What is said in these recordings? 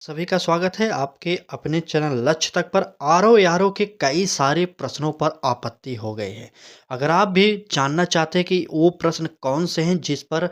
सभी का स्वागत है आपके अपने चैनल लक्ष्य तक पर। आरओ के कई सारे प्रश्नों पर आपत्ति हो गई है। अगर आप भी जानना चाहते हैं कि वो प्रश्न कौन से हैं जिस पर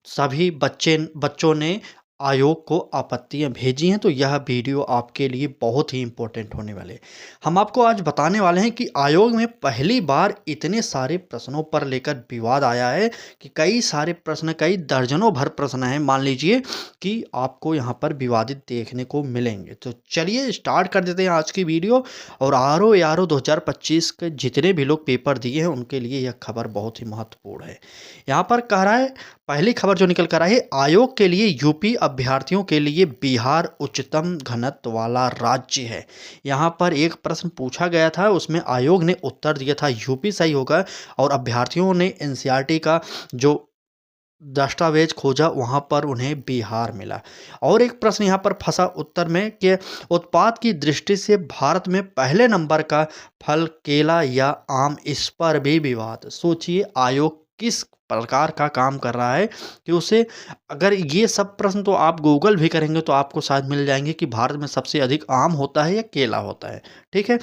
सभी बच्चों ने आयोग को आपत्तियां भेजी हैं, तो यह वीडियो आपके लिए बहुत ही इम्पोर्टेंट होने वाले हैं। हम आपको आज बताने वाले हैं कि आयोग में पहली बार इतने सारे प्रश्नों पर लेकर विवाद आया है कि कई सारे प्रश्न, कई दर्जनों भर प्रश्न हैं, मान लीजिए कि आपको यहाँ पर विवादित देखने को मिलेंगे। तो चलिए स्टार्ट कर देते हैं आज की वीडियो। और आरओ 2025 के जितने भी लोग पेपर दिए हैं उनके लिए यह खबर बहुत ही महत्वपूर्ण है। यहाँ पर कह रहा है, पहली खबर जो निकल कर आई है, आयोग के लिए यूपी अभ्यर्थियों के लिए बिहार उच्चतम घनत्व वाला राज्य है। यहाँ पर एक प्रश्न पूछा गया था, उसमें आयोग ने उत्तर दिया था यूपी सही होगा, और अभ्यर्थियों ने एनसीईआरटी का जो दस्तावेज खोजा, वहां पर उन्हें बिहार मिला। और एक प्रश्न यहाँ पर फंसा उत्तर में कि उत्पाद की दृष्टि से भारत में पहले नंबर का फल केला या आम, इस पर भी विवाद। सोचिए आयोग किस प्रकार का काम कर रहा है कि उसे, अगर ये सब प्रश्न तो आप गूगल भी करेंगे तो आपको शायद मिल जाएंगे कि भारत में सबसे अधिक आम होता है या केला होता है। ठीक है,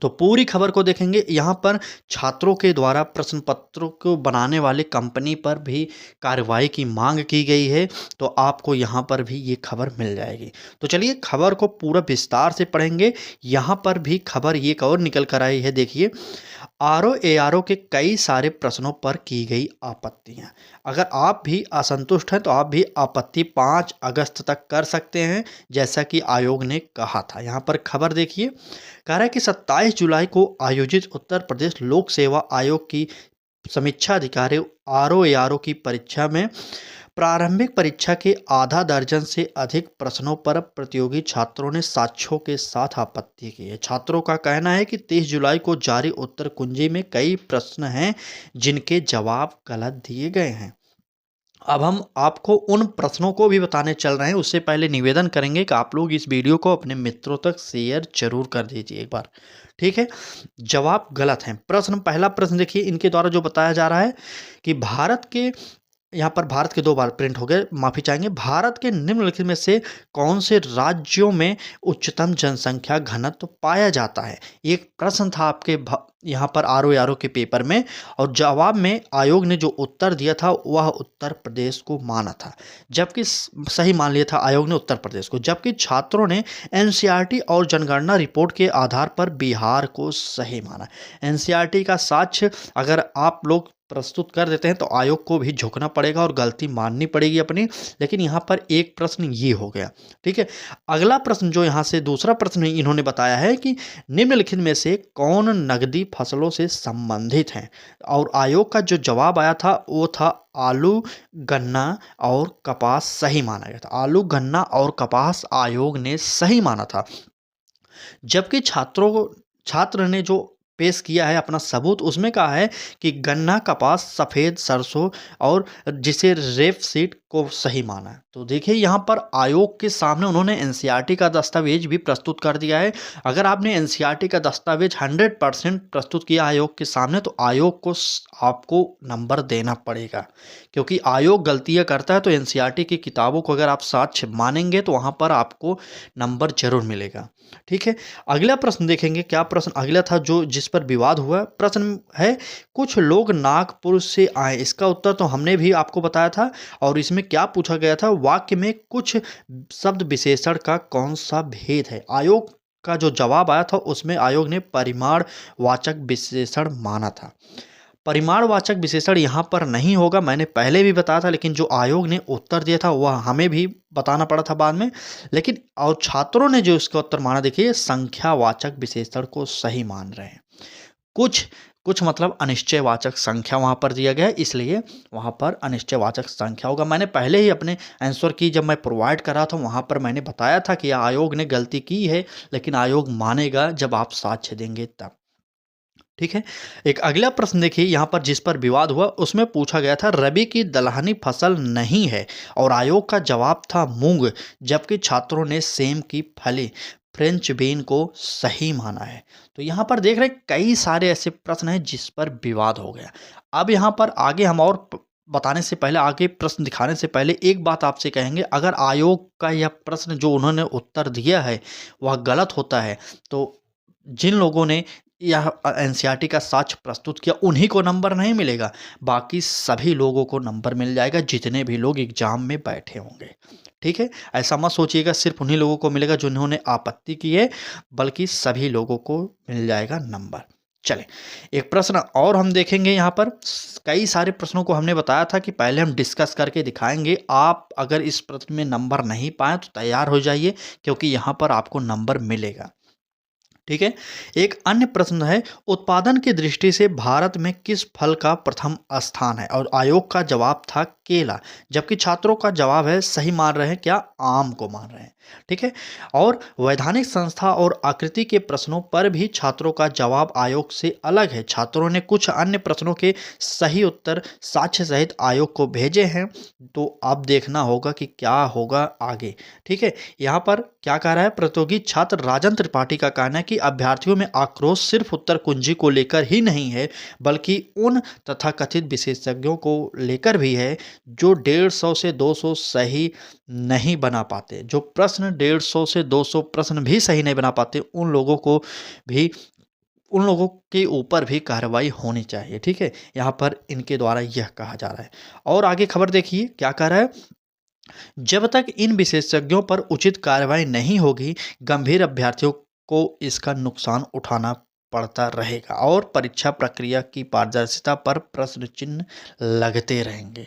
तो पूरी खबर को देखेंगे। यहाँ पर छात्रों के द्वारा प्रश्न पत्रों को बनाने वाले कंपनी पर भी कार्रवाई की मांग की गई है, तो आपको यहाँ पर भी ये खबर मिल जाएगी। तो चलिए खबर को पूरा विस्तार से पढ़ेंगे। यहाँ पर भी खबर एक और निकल कर आई है, देखिए। आरओ के कई सारे प्रश्नों पर की गई आपत्तियां। अगर आप भी असंतुष्ट हैं तो आप भी आपत्ति 5 अगस्त तक कर सकते हैं, जैसा कि आयोग ने कहा था। यहाँ पर खबर देखिए, कह रहा है कि 27 जुलाई को आयोजित उत्तर प्रदेश लोक सेवा आयोग की समीक्षा अधिकारी आरओ की परीक्षा में प्रारंभिक परीक्षा के आधा दर्जन से अधिक प्रश्नों पर प्रतियोगी छात्रों ने साक्ष्यों के साथ आपत्ति की है। छात्रों का कहना है कि 30 जुलाई को जारी उत्तर कुंजी में कई प्रश्न हैं जिनके जवाब गलत दिए गए हैं। अब हम आपको उन प्रश्नों को भी बताने चल रहे हैं, उससे पहले निवेदन करेंगे कि आप लोग इस वीडियो को अपने मित्रों तक शेयर जरूर कर दीजिए एक बार। ठीक है, जवाब गलत हैं। पहला प्रश्न देखिए, इनके द्वारा जो बताया जा रहा है कि भारत के, यहाँ पर भारत के 2 बार प्रिंट हो गए, माफ़ी चाहेंगे। भारत के निम्नलिखित में से कौन से राज्यों में उच्चतम जनसंख्या घनत्व पाया जाता है? एक प्रश्न था आपके यहाँ पर आरओ के पेपर में, और जवाब में आयोग ने जो उत्तर दिया था वह उत्तर प्रदेश को माना था, जबकि सही मान लिया था आयोग ने उत्तर प्रदेश को, जबकि छात्रों ने एनसीईआरटी और जनगणना रिपोर्ट के आधार पर बिहार को सही माना। एनसीईआरटी का साक्ष्य अगर आप लोग प्रस्तुत कर देते हैं तो आयोग को भी झुकना पड़ेगा और गलती माननी पड़ेगी अपनी। लेकिन यहाँ पर एक प्रश्न ये हो गया। ठीक है, अगला प्रश्न जो यहाँ से दूसरा प्रश्न इन्होंने बताया है कि निम्नलिखित में से कौन नगदी फसलों से संबंधित हैं? और आयोग का जो जवाब आया था वो था आलू, गन्ना और कपास सही माना गया था। आलू, गन्ना और कपास आयोग ने सही माना था, जबकि छात्र ने जो पेश किया है अपना सबूत, उसमें कहा है कि गन्ना, कपास, सफ़ेद सरसों और जिसे रेपसीड को सही माना है। तो देखिए यहाँ पर आयोग के सामने उन्होंने एनसीईआरटी का दस्तावेज भी प्रस्तुत कर दिया है। अगर आपने एनसीईआरटी का दस्तावेज 100% प्रस्तुत किया आयोग के सामने, तो आयोग को आपको नंबर देना पड़ेगा, क्योंकि आयोग गलतियाँ करता है। तो एनसीईआरटी की किताबों को अगर आप साक्ष्य मानेंगे तो वहाँ पर आपको नंबर जरूर मिलेगा। ठीक है, अगला प्रश्न देखेंगे। क्या प्रश्न अगला था जो जिस पर विवाद हुआ? प्रश्न है, कुछ लोग नागपुर से आए। इसका उत्तर तो हमने भी आपको बताया था। और इसमें क्या पूछा गया था, वाक्य में कुछ शब्द विशेषण का कौन सा भेद है? आयोग का जो जवाब आया था उसमें आयोग ने परिमाणवाचक विशेषण माना था। परिमाणवाचक विशेषण यहाँ पर नहीं होगा, मैंने पहले भी बताया था, लेकिन जो आयोग ने उत्तर दिया था वह हमें भी बताना पड़ा था बाद में। लेकिन और छात्रों ने जो इसका उत्तर माना, देखिए संख्यावाचक विशेषण को सही मान रहे हैं। कुछ कुछ मतलब अनिश्चयवाचक संख्या वहाँ पर दिया गया है, इसलिए वहाँ पर अनिश्चयवाचक संख्या होगा। मैंने पहले ही अपने आंसर की जब मैं प्रोवाइड कर रहा था वहाँ पर मैंने बताया था कि आयोग ने गलती की है, लेकिन आयोग मानेगा जब आप साक्ष्य देंगे तब। ठीक है, एक अगला प्रश्न देखिए यहाँ पर जिस पर विवाद हुआ, उसमें पूछा गया था रबी की दलहनी फसल नहीं है, और आयोग का जवाब था मूंग, जबकि छात्रों ने सेम की फली फ्रेंच बीन को सही माना है। तो यहाँ पर देख रहे हैं कई सारे ऐसे प्रश्न हैं जिस पर विवाद हो गया। अब यहाँ पर आगे हम और बताने से पहले, आगे प्रश्न दिखाने से पहले एक बात आपसे कहेंगे, अगर आयोग का यह प्रश्न जो उन्होंने उत्तर दिया है वह गलत होता है, तो जिन लोगों ने यह एनसीईआरटी का साक्ष्य प्रस्तुत किया उन्हीं को नंबर नहीं मिलेगा, बाकी सभी लोगों को नंबर मिल जाएगा जितने भी लोग एग्जाम में बैठे होंगे। ठीक है, ऐसा मत सोचिएगा सिर्फ उन्हीं लोगों को मिलेगा जिन्होंने आपत्ति की है, बल्कि सभी लोगों को मिल जाएगा नंबर। चलें, एक प्रश्न और हम देखेंगे यहाँ पर। कई सारे प्रश्नों को हमने बताया था कि पहले हम डिस्कस करके दिखाएंगे। आप अगर इस प्रश्न में नंबर नहीं पाए तो तैयार हो जाइए, क्योंकि यहाँ पर आपको नंबर मिलेगा। ठीक है, एक अन्य प्रश्न है, उत्पादन की दृष्टि से भारत में किस फल का प्रथम स्थान है? और आयोग का जवाब था केला, जबकि छात्रों का जवाब है, सही मान रहे हैं क्या, आम को मान रहे हैं। ठीक है, और वैधानिक संस्था और आकृति के प्रश्नों पर भी छात्रों का जवाब आयोग से अलग है। छात्रों ने कुछ अन्य प्रश्नों के सही उत्तर साक्ष्य सहित आयोग को भेजे हैं, तो अब देखना होगा कि क्या होगा आगे। ठीक है, यहाँ पर क्या कह रहा है, प्रतियोगी छात्र राजन त्रिपाठी का कहना है कि अभ्यर्थियों में आक्रोश सिर्फ उत्तर कुंजी को लेकर ही नहीं है, बल्कि उन तथाकथित विशेषज्ञों को लेकर भी है जो 150 से 200 सही नहीं बना पाते। जो प्रश्न 150 से 200 प्रश्न भी सही नहीं बना पाते, उन लोगों को भी, उन लोगों के ऊपर भी कार्रवाई होनी चाहिए। ठीक है, यहाँ पर इनके द्वारा यह कहा जा रहा है। और आगे खबर देखिए क्या कह रहा है, जब तक इन विशेषज्ञों पर उचित कार्रवाई नहीं होगी, गंभीर अभ्यर्थियों को इसका नुकसान उठाना पड़ता रहेगा और परीक्षा प्रक्रिया की पारदर्शिता पर प्रश्न चिन्ह लगते रहेंगे।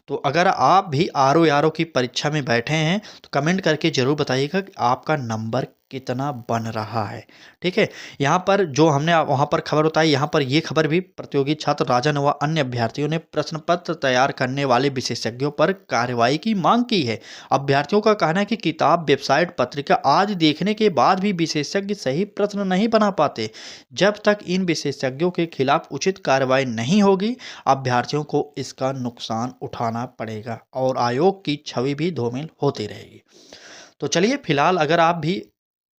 तो अगर आप भी आरओ की परीक्षा में बैठे हैं तो कमेंट करके ज़रूर बताइएगा कि आपका नंबर कितना बन रहा है। ठीक है, यहाँ पर जो हमने वहाँ पर खबर बताई, यहाँ पर ये खबर भी प्रतियोगी छात्र राजन व अन्य अभ्यर्थियों ने प्रश्न पत्र तैयार करने वाले विशेषज्ञों पर कार्रवाई की मांग की है। अभ्यर्थियों का कहना है कि किताब, वेबसाइट, पत्रिका आदि देखने के बाद भी विशेषज्ञ सही प्रश्न नहीं बना पाते। जब तक इन विशेषज्ञों के खिलाफ उचित कार्रवाई नहीं होगी, अभ्यर्थियों को इसका नुकसान उठाना पड़ेगा और आयोग की छवि भी धूमिल होती रहेगी। तो चलिए, फिलहाल अगर आप भी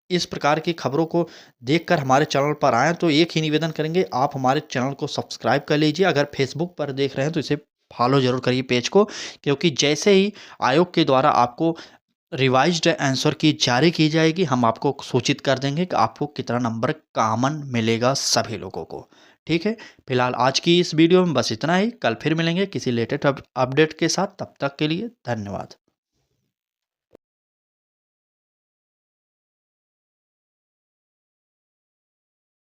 इस प्रकार की खबरों को देखकर हमारे चैनल पर आएँ तो एक ही निवेदन करेंगे, आप हमारे चैनल को सब्सक्राइब कर लीजिए। अगर फेसबुक पर देख रहे हैं तो इसे फॉलो ज़रूर करिए पेज को, क्योंकि जैसे ही आयोग के द्वारा आपको रिवाइज्ड आंसर की जारी की जाएगी, हम आपको सूचित कर देंगे कि आपको कितना नंबर कॉमन मिलेगा सभी लोगों को। ठीक है, फिलहाल आज की इस वीडियो में बस इतना ही। कल फिर मिलेंगे किसी लेटेस्ट अपडेट के साथ, तब तक के लिए धन्यवाद।